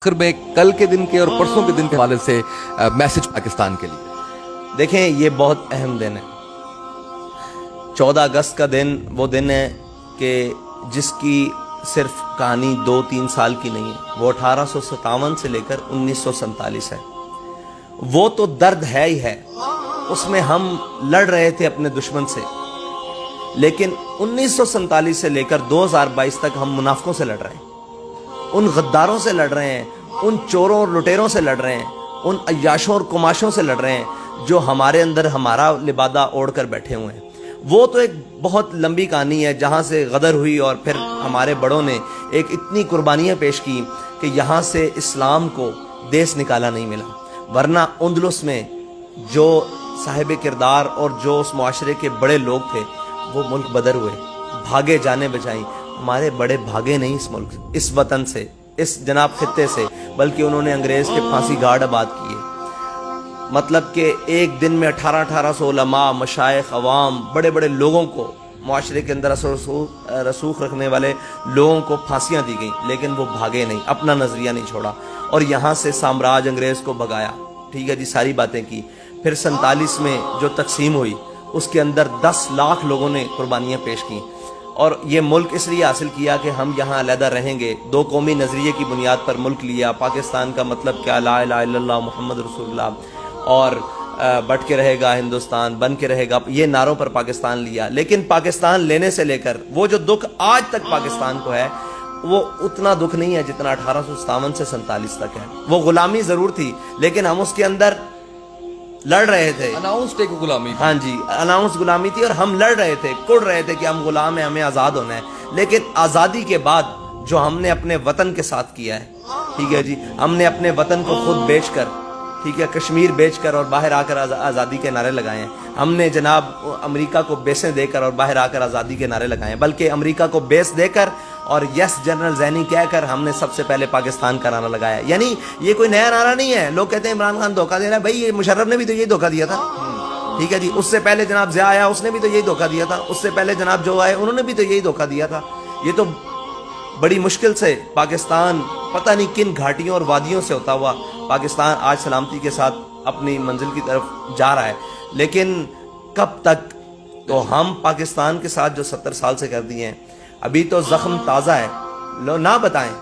आखिर में कल के दिन के और परसों के दिन के हवाले से मैसेज पाकिस्तान के लिए। देखें, ये बहुत अहम दिन है। 14 अगस्त का दिन वो दिन है कि जिसकी सिर्फ कहानी 2-3 साल की नहीं है, वो 1857 से लेकर 1947 है। वो तो दर्द है ही है, उसमें हम लड़ रहे थे अपने दुश्मन से, लेकिन 1947 से लेकर 2022 तक हम मुनाफिकों से लड़ रहे हैं, उन गद्दारों से लड़ रहे हैं, उन चोरों और लुटेरों से लड़ रहे हैं, उन अय्याशों और कुमाशों से लड़ रहे हैं जो हमारे अंदर हमारा लिबादा ओढ़ कर बैठे हुए हैं। वो तो एक बहुत लंबी कहानी है जहाँ से गदर हुई और फिर हमारे बड़ों ने एक इतनी कुर्बानियाँ पेश की कि यहाँ से इस्लाम को देश निकाला नहीं मिला, वरना उंदलुस में जो साहिब किरदार और जो उस मुआशरे के बड़े लोग थे वो मुल्क बदर हुए, भागे जाने बचाई। हमारे बड़े भागे नहीं इस मुल्क, इस वतन से, इस जनाब खित्ते से, बल्कि उन्होंने अंग्रेज के फांसी गाड़ आबाद किए। मतलब कि एक दिन में 1800 उलमा, मशाइख, अवाम, बड़े बड़े लोगों को, मुआशरे के अंदर रसूख रखने वाले लोगों को फांसियां दी गई, लेकिन वो भागे नहीं, अपना नजरिया नहीं छोड़ा और यहाँ से साम्राज्य अंग्रेज को भगाया। ठीक है जी, सारी बातें की। फिर 47 में जो तकसीम हुई उसके अंदर 10 लाख लोगों ने कुर्बानियाँ पेश की और ये मुल्क इसलिए हासिल किया कि हम यहाँ अलहदा रहेंगे। 2 कौमी नज़रिए की बुनियाद पर मुल्क लिया। पाकिस्तान का मतलब क्या, ला इलाहा इल्लल्लाह मुहम्मद रसूलुल्लाह, और बट के रहेगा हिंदुस्तान, बन के रहेगा, ये नारों पर पाकिस्तान लिया। लेकिन पाकिस्तान लेने से लेकर वो जो दुख आज तक पाकिस्तान को है वो उतना दुख नहीं है जितना 1857 से 47 तक है। वो गुलामी जरूर थी, लेकिन हम उसके अंदर लड़ रहे थे। अनाउंस्ड एक गुलामी, हाँ जी, अनाउंस गुलामी थी और हम लड़ रहे थे, कुड़ रहे थे कि हम गुलाम हैं, हमें आज़ाद होना है। लेकिन आज़ादी के बाद जो हमने अपने वतन के साथ किया है, ठीक है जी, हमने अपने वतन को खुद बेचकर, ठीक है, कश्मीर बेचकर और बाहर आकर आज़ादी के नारे लगाए हैं। हमने जनाब अमेरिका को बेसें देकर और बाहर आकर आज़ादी के नारे लगाए हैं, बल्कि अमेरिका को बेस देकर और यस जनरल ज़ैनी कहकर हमने सबसे पहले पाकिस्तान का नारा लगाया। यानी ये कोई नया नारा नहीं है। लोग कहते हैं इमरान खान धोखा दे रहा है, भाई ये मुशर्रफ ने भी तो यही धोखा दिया था, ठीक है जी। उससे पहले जनाब ज़िया आया, उसने भी तो यही धोखा दिया था। उससे पहले जनाब जो आए उन्होंने भी तो यही धोखा दिया था। ये तो बड़ी मुश्किल से पाकिस्तान पता नहीं किन घाटियों और वादियों से होता हुआ पाकिस्तान आज सलामती के साथ अपनी मंजिल की तरफ जा रहा है। लेकिन कब तक? तो हम पाकिस्तान के साथ जो 70 साल से कर दिए हैं, अभी तो जख्म ताज़ा है। लो ना बताएं,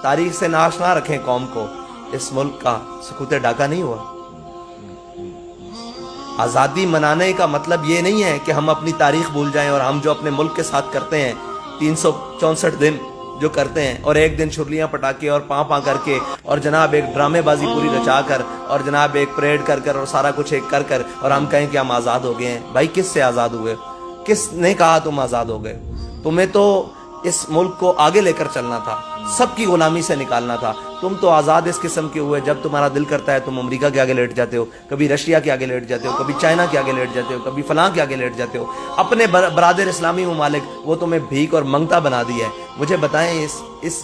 तारीख से नाशना रखें कौम को, इस मुल्क का सुकूते डाका नहीं हुआ। आज़ादी मनाने का मतलब ये नहीं है कि हम अपनी तारीख भूल जाएं और हम जो अपने मुल्क के साथ करते हैं 364 दिन जो करते हैं और एक दिन छुरलियां पटाके और पाँ करके और जनाब एक ड्रामेबाजी पूरी रचा कर और जनाब एक परेड कर कर और सारा कुछ एक कर कर और हम कहें कि हम आज़ाद हो गए हैं। भाई किस से आज़ाद हुए? किसने कहा तुम आज़ाद हो गए? तुम्हें तो इस मुल्क को आगे लेकर चलना था, सबकी गुलामी से निकालना था। तुम तो आज़ाद इस किस्म के हुए जब तुम्हारा दिल करता है तुम अमेरिका के आगे लेट जाते हो, कभी रशिया के आगे लेट जाते हो, कभी चाइना के आगे लेट जाते हो, कभी फलां के आगे लेट जाते हो। अपने बरादर इस्लामी ममालिक वो तुम्हें भीख और मंगता बना दिया है। मुझे बताएं,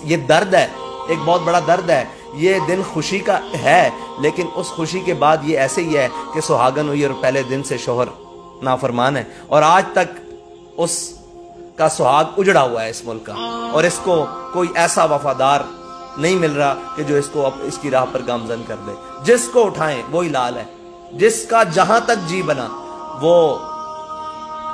ये दर्द है, एक बहुत बड़ा दर्द है। ये दिन खुशी का है, लेकिन उस खुशी के बाद ये ऐसे ही है कि सुहागन हुई और पहले दिन से शोहर नाफरमान है और आज तक उस का सुहाग उजड़ा हुआ है इस मुल्क का, और इसको कोई ऐसा वफादार नहीं मिल रहा कि जो इसको अब इसकी राह पर गामजन कर दे। जिसको उठाएं वही लाल है, जिसका जहां तक जी बना, वो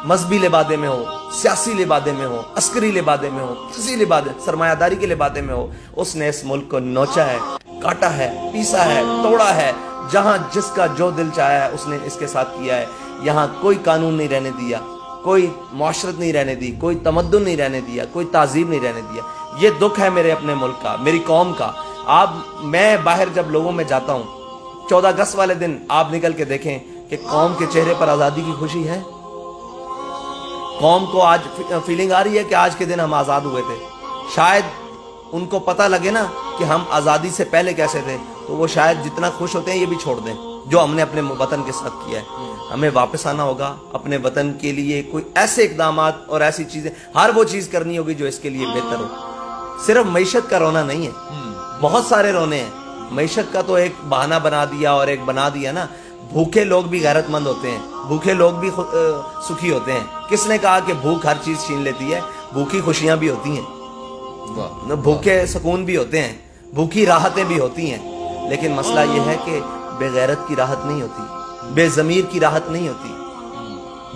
मजहबी लिबादे में हो, सियासी लिबादे में हो, अस्करी लिबादे में हो, किसी लिबादे, सरमायादारी के लिबादे में हो, उसने इस मुल्क को नोचा है, काटा है, पीसा है, तोड़ा है। जहां जिसका जो दिल चाहा है उसने इसके साथ किया है। यहाँ कोई कानून नहीं रहने दिया, कोई मुआशरत नहीं रहने दी, कोई तमद्दुन नहीं रहने दिया, कोई तहजीब नहीं रहने दिया। ये दुख है मेरे अपने मुल्क का, मेरी कौम का। आप, मैं बाहर जब लोगों में जाता हूँ 14 अगस्त वाले दिन आप निकल के देखें कि कौम के चेहरे पर आज़ादी की खुशी है। कौम को आज फीलिंग आ रही है कि आज के दिन हम आज़ाद हुए थे। शायद उनको पता लगे ना कि हम आज़ादी से पहले कैसे थे, तो वो शायद जितना खुश होते हैं ये भी छोड़ दें जो हमने अपने वतन के साथ किया है। हमें वापस आना होगा अपने वतन के लिए, कोई ऐसे इकदामात और ऐसी चीजें, हर वो चीज करनी होगी जो इसके लिए बेहतर हो। सिर्फ मईशत का रोना नहीं है, बहुत सारे रोने हैं। मईशत का तो एक बहाना बना दिया और एक बना दिया ना। भूखे लोग भी गैरतमंद होते हैं, भूखे लोग भी सुखी होते हैं। किसने कहा कि भूख हर चीज छीन लेती है? भूखी खुशियां भी होती हैं, भूखे सुकून भी होते हैं, भूखी राहतें भी होती हैं, लेकिन मसला ये है कि बेगैरत की राहत नहीं होती, बेज़मीर की राहत नहीं होती,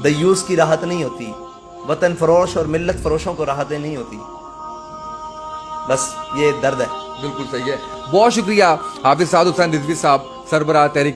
दयूस की राहत नहीं होती, वतन फरोश और मिल्लत फरोशों को राहतें नहीं होती। बस ये दर्द है। बिल्कुल सही है। बहुत शुक्रिया हाफिज साद हुसैन रिजवी साहब, सरबराह तहरीक